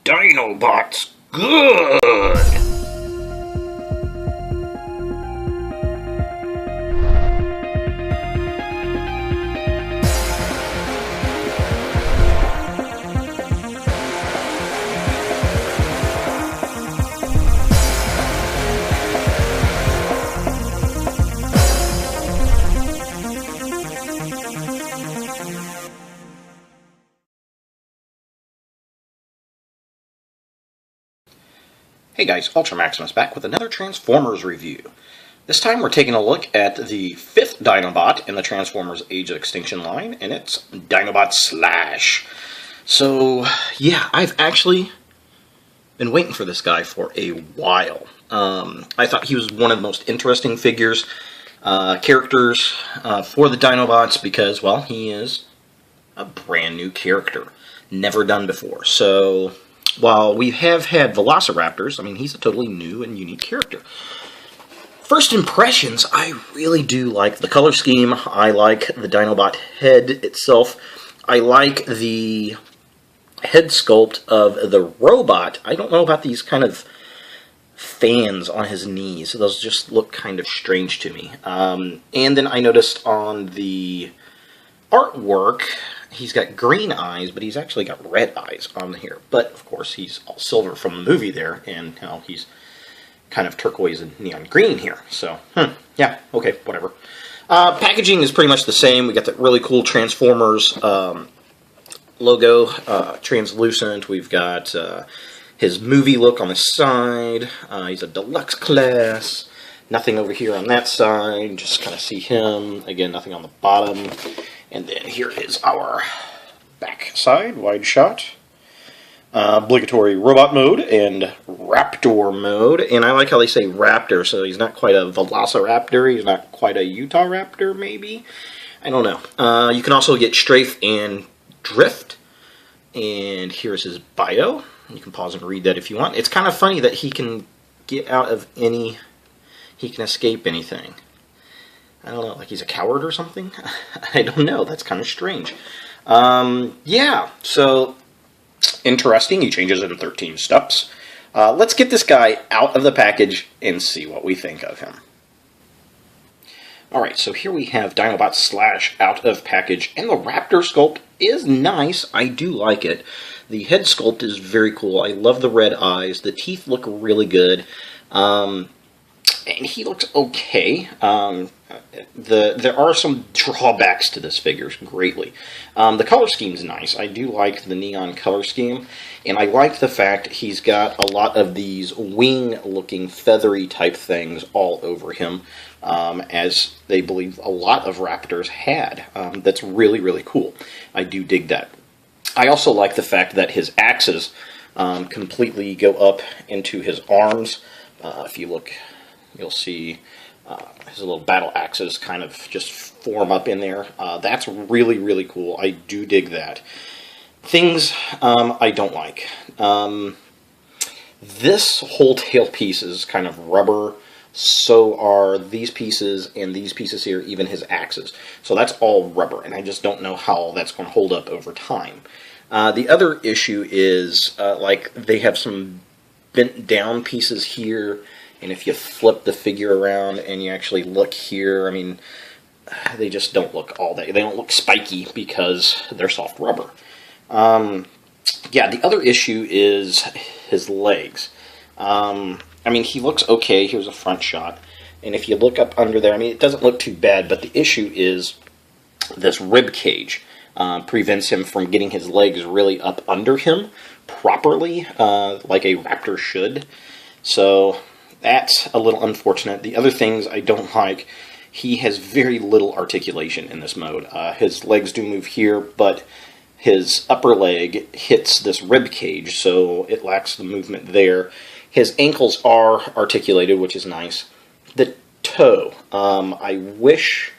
Dinobot's good! Hey guys, Ultra Maximus back with another Transformers review. This time we're taking a look at the 5th Dinobot in the Transformers Age of Extinction line, and it's Dinobot Slash. So, yeah, I've actually been waiting for this guy for a while. I thought he was one of the most interesting characters for the Dinobots because, well, he is a brand new character. Never done before. So, while we have had Velociraptors, I mean, he's a totally new and unique character. First impressions, I really do like the color scheme. I like the Dinobot head itself. I like the head sculpt of the robot. I don't know about these kind of fans on his knees. Those just look kind of strange to me. And then I noticed on the artwork, he's got green eyes, but he's actually got red eyes on here. But, of course, he's all silver from the movie there, and you know, he's kind of turquoise and neon green here. So, yeah, okay, whatever. Packaging is pretty much the same. We got that really cool Transformers logo, translucent. We've got his movie look on the side. He's a deluxe class. Nothing over here on that side. Just kind of see him. Again, nothing on the bottom. And then here is our back side, wide shot. Obligatory robot mode and raptor mode. And I like how they say raptor, so he's not quite a velociraptor. He's not quite a Utah raptor, maybe. I don't know. You can also get strafe and drift. And here's his bio. You can pause and read that if you want. It's kind of funny that he can get out of any... He can escape anything. I don't know, like he's a coward or something? I don't know, that's kind of strange. Yeah, so, interesting. He changes in 13 steps. Let's get this guy out of the package and see what we think of him. Alright, so here we have Dinobot Slash out of package, and the Raptor sculpt is nice. I do like it. The head sculpt is very cool. I love the red eyes. The teeth look really good. And he looks okay. There are some drawbacks to this figure greatly. The color scheme's nice. I do like the neon color scheme, and I like the fact he's got a lot of these wing-looking feathery type things all over him, as they believe a lot of Raptors had. That's really, really cool. I do dig that. I also like the fact that his axes completely go up into his arms. If you look, you'll see his little battle axes kind of just form up in there. That's really, really cool. I do dig that. Things I don't like. This whole tail piece is kind of rubber. So are these pieces and these pieces here, even his axes. So that's all rubber, and I just don't know how that's going to hold up over time. The other issue is, like, they have some bent down pieces here. And if you flip the figure around and you actually look here, I mean, they just don't look all that. They don't look spiky because they're soft rubber. Yeah, the other issue is his legs. I mean, he looks okay. Here's a front shot. And if you look up under there, I mean, it doesn't look too bad, but the issue is this rib cage prevents him from getting his legs really up under him properly, like a Raptor should. So that's a little unfortunate. The other things I don't like, he has very little articulation in this mode. His legs do move here, but his upper leg hits this rib cage, so it lacks the movement there. His ankles are articulated, which is nice. The toe, I wish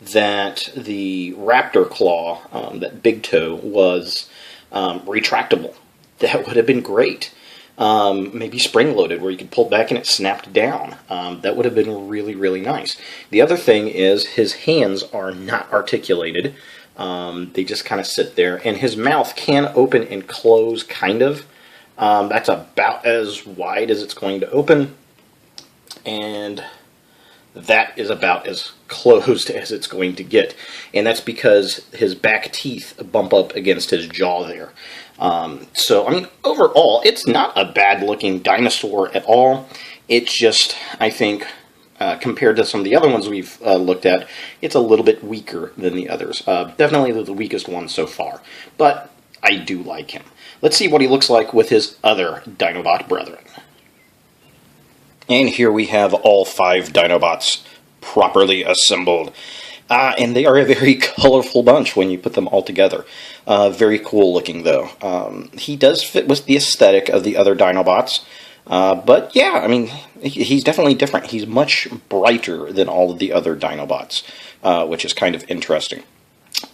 that the Raptor claw, that big toe, was retractable. That would have been great. Maybe spring-loaded, where you could pull back and it snapped down. That would have been really, really nice. The other thing is his hands are not articulated. They just kind of sit there. And his mouth can open and close, kind of. That's about as wide as it's going to open, and that is about as closed as it's going to get. And that's because his back teeth bump up against his jaw there. So, I mean, overall, it's not a bad-looking dinosaur at all. It's just, I think, compared to some of the other ones we've looked at, it's a little bit weaker than the others. Definitely the weakest one so far. But I do like him. Let's see what he looks like with his other Dinobot brethren. And here we have all 5 Dinobots properly assembled. And they are a very colorful bunch when you put them all together. Very cool looking, though. He does fit with the aesthetic of the other Dinobots. But yeah, I mean, he's definitely different. He's much brighter than all of the other Dinobots, which is kind of interesting.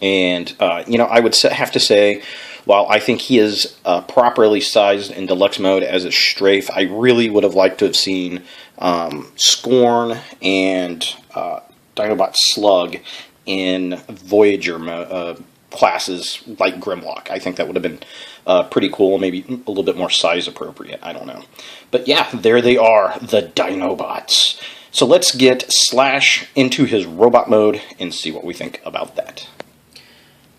And, you know, I would have to say, while I think he is properly sized in Deluxe mode as a strafe, I really would have liked to have seen Scorn and Dinobot Slug in Voyager classes like Grimlock. I think that would have been pretty cool, maybe a little bit more size appropriate. I don't know. But yeah, there they are, the Dinobots. So let's get Slash into his robot mode and see what we think about that.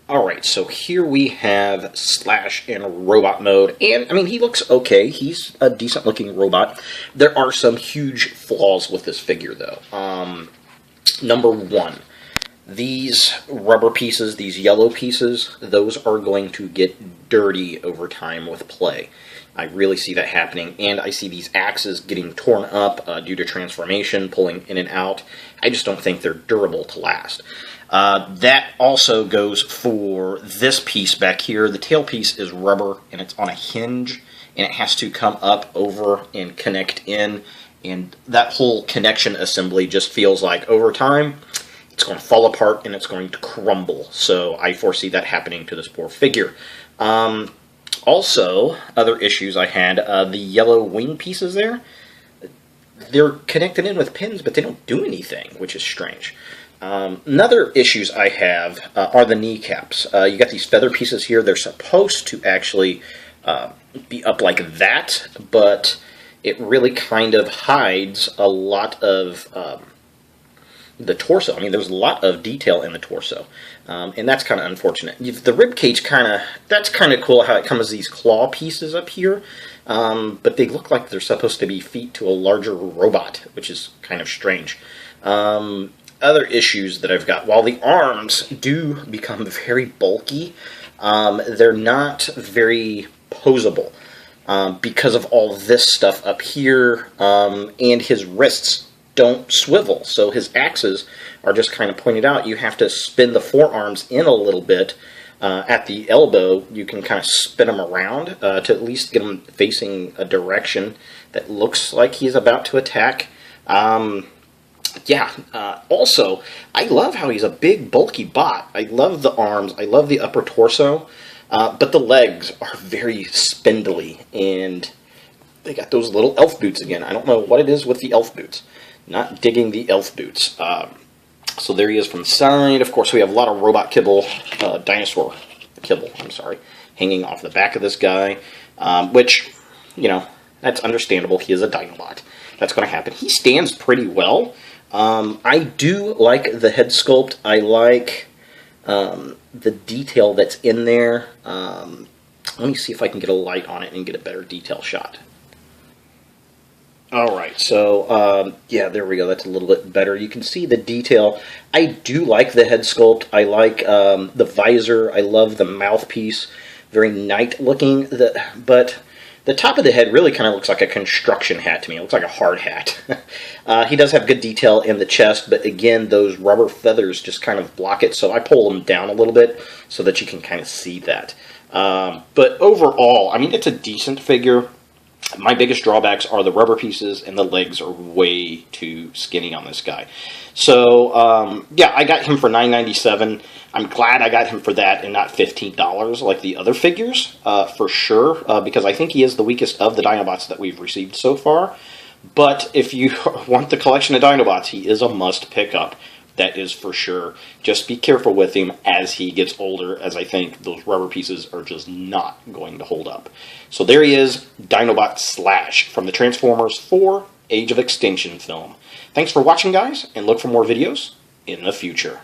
Alright, so here we have Slash in robot mode, and, I mean, he looks okay. He's a decent-looking robot. There are some huge flaws with this figure, though. Number 1, these rubber pieces, these yellow pieces, those are going to get dirty over time with play. I really see that happening, and I see these axes getting torn up due to transformation, pulling in and out. I just don't think they're durable to last. That also goes for this piece back here. The tail piece is rubber, and it's on a hinge, and it has to come up over and connect in, and that whole connection assembly just feels like over time it's going to fall apart and it's going to crumble. So I foresee that happening to this poor figure. Also, other issues I had, the yellow wing pieces there, they're connected in with pins, but they don't do anything, which is strange. Another issues I have are the kneecaps. You got these feather pieces here. They're supposed to actually be up like that, but it really kind of hides a lot of the torso. I mean, there's a lot of detail in the torso, and that's kind of unfortunate. The rib cage that's kind of cool how it comes as these claw pieces up here, but they look like they're supposed to be feet to a larger robot, which is kind of strange. Other issues that I've got, while the arms do become very bulky, they're not very posable because of all this stuff up here, and his wrists don't swivel, so his axes are just kind of pointed out. You have to spin the forearms in a little bit. At the elbow, you can kind of spin them around to at least get them facing a direction that looks like he's about to attack. Also, I love how he's a big, bulky bot. I love the arms. I love the upper torso. But the legs are very spindly, and they got those little elf boots again. I don't know what it is with the elf boots. Not digging the elf boots. So there he is from the side. Of course, we have a lot of robot kibble, dinosaur kibble, I'm sorry, hanging off the back of this guy, which, you know, that's understandable. He is a Dinobot. That's going to happen. He stands pretty well. I do like the head sculpt. I like the detail that's in there. Let me see if I can get a light on it and get a better detail shot. Alright, so, yeah, there we go. That's a little bit better. You can see the detail. I do like the head sculpt. I like the visor. I love the mouthpiece. Very knight-looking. But the top of the head really kind of looks like a construction hat to me. It looks like a hard hat. He does have good detail in the chest, but again, those rubber feathers just kind of block it, so I pull them down a little bit so that you can kind of see that. But overall, I mean, it's a decent figure. My biggest drawbacks are the rubber pieces, and the legs are way too skinny on this guy. So, yeah, I got him for $9.97. I'm glad I got him for that and not $15 like the other figures, for sure, because I think he is the weakest of the Dinobots that we've received so far. But if you want the collection of Dinobots, he is a must pick up That is for sure. Just be careful with him as he gets older, as I think those rubber pieces are just not going to hold up. So there he is, Dinobot Slash from the Transformers 4 Age of Extinction film. Thanks for watching, guys, and look for more videos in the future.